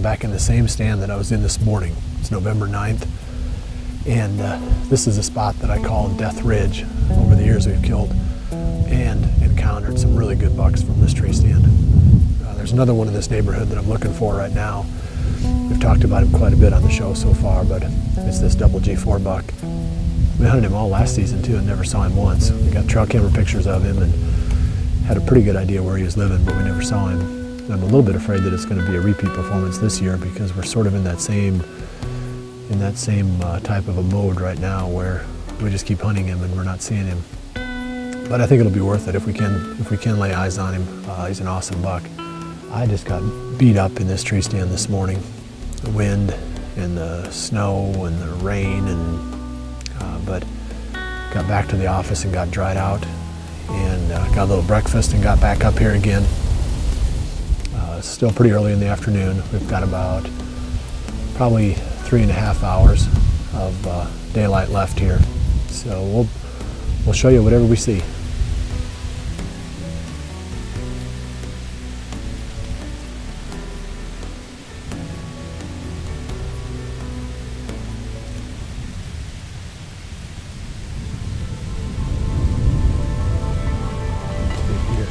I'm back in the same stand that I was in this morning. It's November 9th, and this is a spot that I call Death Ridge. Over the years we've killed and encountered some really good bucks from this tree stand. There's another one in this neighborhood that I'm looking for right now. We've talked about him quite a bit on the show so far, but it's this double G4 buck. We hunted him all last season too and never saw him once. We got trail camera pictures of him and had a pretty good idea where he was living, but we never saw him. And I'm a little bit afraid that it's going to be a repeat performance this year because we're sort of in that same type of a mode right now where we just keep hunting him and we're not seeing him. But I think it'll be worth it if we can lay eyes on him. He's an awesome buck. I just got beat up in this tree stand this morning. The wind and the snow and the rain, but got back to the office and got dried out and got a little breakfast and got back up here again. It's still pretty early in the afternoon. We've got about probably 3.5 hours of daylight left here. So we'll show you whatever we see.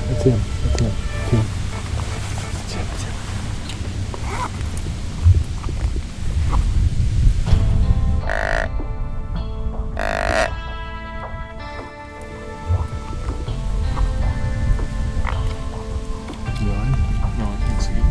That's him. That's him. That's him. That's him. That's him. You on him? No, I can't see him.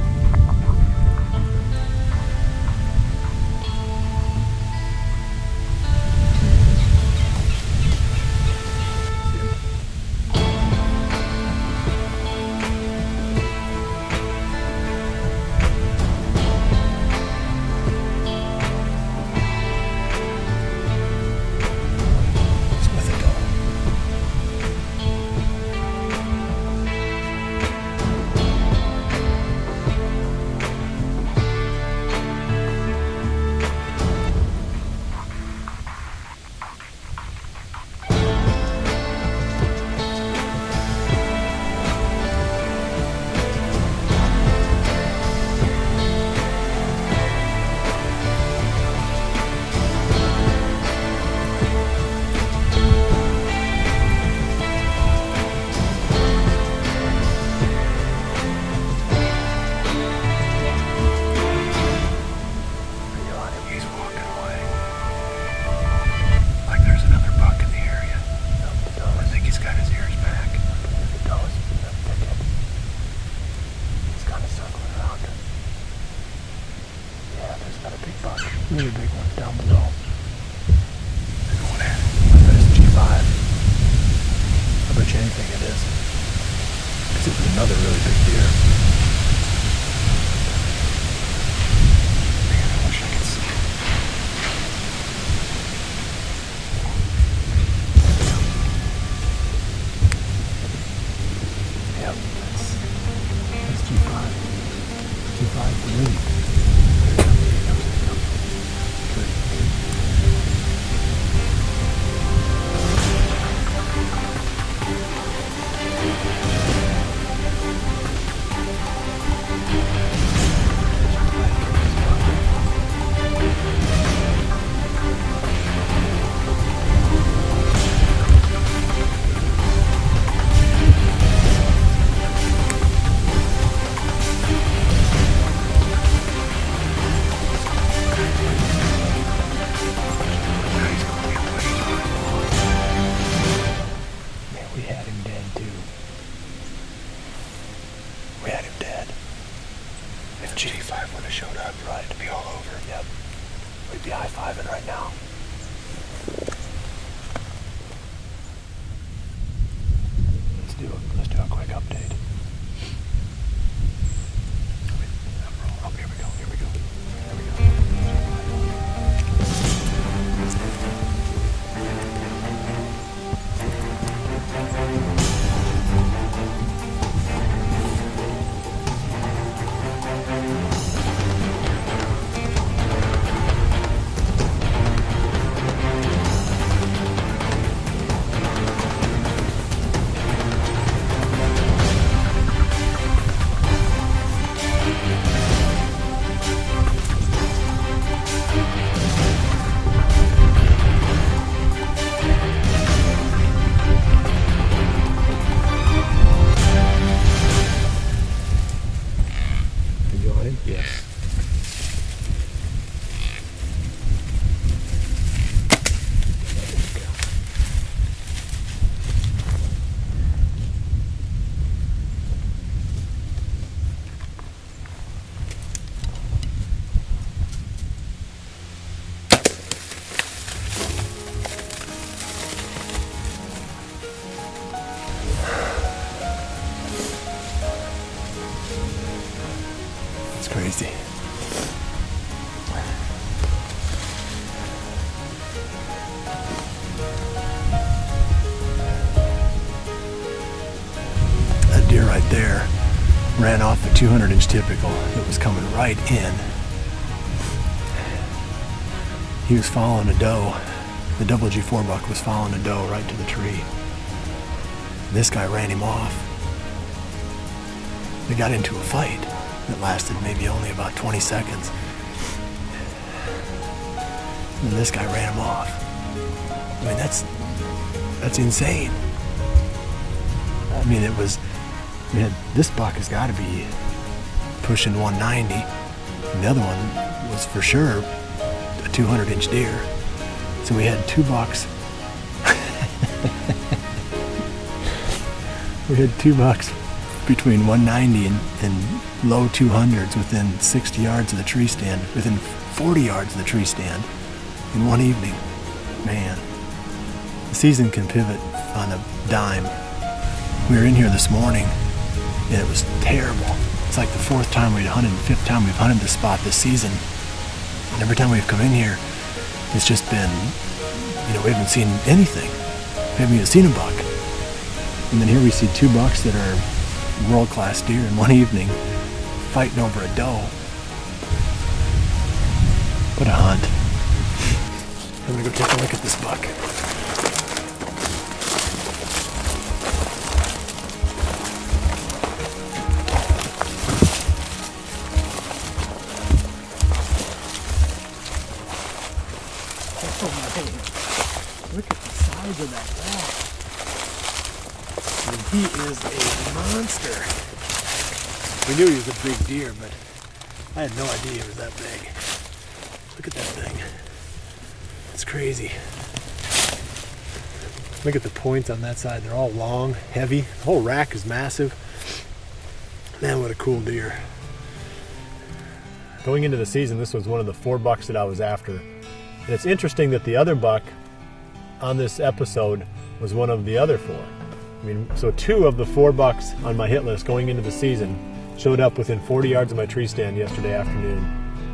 Really big one down below. They're going at it. I bet it's G5. I bet you anything it is. Because it was another really big deer. Man, I wish I could see it. Yep, that's G5. G5 for me. right there ran off a 200-inch typical that was coming right in. He was following a doe. The double G4 buck was following a doe right to the tree. This guy ran him off. They got into a fight that lasted maybe only about 20 seconds. And this guy ran him off. I mean, that's insane. I mean, this buck has got to be pushing 190. And the other one was for sure a 200-inch deer. So we had two bucks. We had two bucks between 190 and low 200s within 60 yards of the tree stand, within 40 yards of the tree stand in one evening. Man, the season can pivot on a dime. We were in here this morning and it was terrible. It's like the fourth time we'd hunted and fifth time we've hunted this spot this season. And every time we've come in here, it's just been, we haven't seen anything. We haven't even seen a buck. And then here we see two bucks that are world-class deer in one evening fighting over a doe. What a hunt. I'm gonna go take a look at this buck. Oh man, look at the size of that buck. I mean, he is a monster. We knew he was a big deer, but I had no idea he was that big. Look at that thing. It's crazy. Look at the points on that side. They're all long, heavy. The whole rack is massive. Man, what a cool deer. Going into the season, this was one of the 4 bucks that I was after. And it's interesting that the other buck on this episode was one of the other 4. I mean, so 2 of the 4 bucks on my hit list going into the season showed up within 40 yards of my tree stand yesterday afternoon.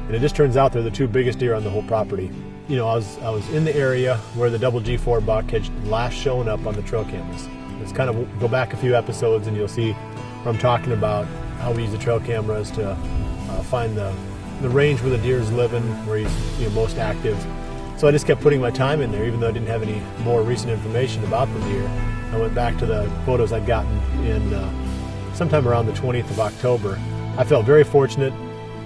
And it just turns out they're the 2 biggest deer on the whole property. I was in the area where the double G4 buck had last shown up on the trail cameras. Let's kind of go back a few episodes and you'll see where I'm talking about how we use the trail cameras to find the range where the deer is living, where he's most active. So I just kept putting my time in there, even though I didn't have any more recent information about the deer. I went back to the photos I'd gotten in sometime around the 20th of October. I felt very fortunate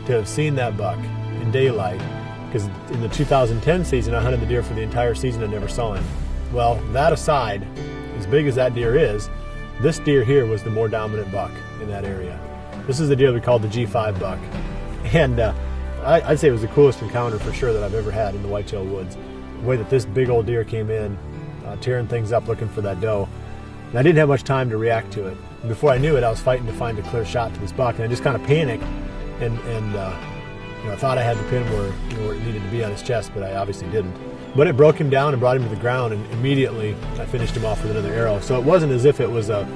to have seen that buck in daylight, because in the 2010 season I hunted the deer for the entire season and never saw him. Well, that aside, as big as that deer is, this deer here was the more dominant buck in that area. This is the deer we called the G5 buck. And I'd say it was the coolest encounter for sure that I've ever had in the Whitetail woods. The way that this big old deer came in, tearing things up looking for that doe. And I didn't have much time to react to it. And before I knew it, I was fighting to find a clear shot to this buck, and I just kind of panicked and I thought I had the pin where it needed to be on his chest, but I obviously didn't. But it broke him down and brought him to the ground, and immediately I finished him off with another arrow. So it wasn't as if it was a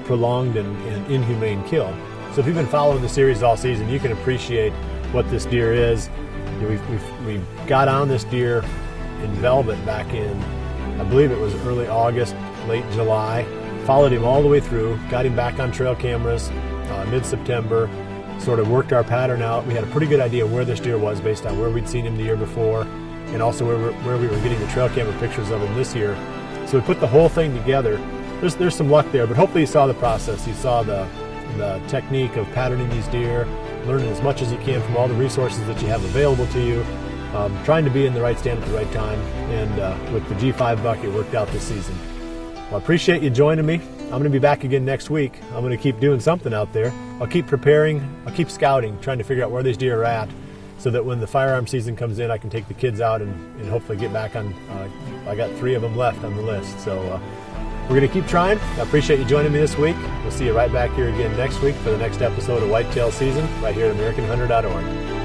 prolonged and inhumane kill. So if you've been following the series all season, you can appreciate what this deer is. We got on this deer in velvet back in, I believe it was early August, late July. Followed him all the way through, got him back on trail cameras mid-September, sort of worked our pattern out. We had a pretty good idea where this deer was based on where we'd seen him the year before, and also where we were getting the trail camera pictures of him this year. So we put the whole thing together. There's some luck there, but hopefully you saw the process. You saw the technique of patterning these deer, learning as much as you can from all the resources that you have available to you, trying to be in the right stand at the right time, and with the G5 buck, it worked out this season. Well, I appreciate you joining me. I'm going to be back again next week. I'm going to keep doing something out there. I'll keep preparing, I'll keep scouting, trying to figure out where these deer are at, so that when the firearm season comes in, I can take the kids out and hopefully get back on. I got 3 of them left on the list, so we're going to keep trying. I appreciate you joining me this week. We'll see you right back here again next week for the next episode of Whitetail Season, right here at AmericanHunter.org.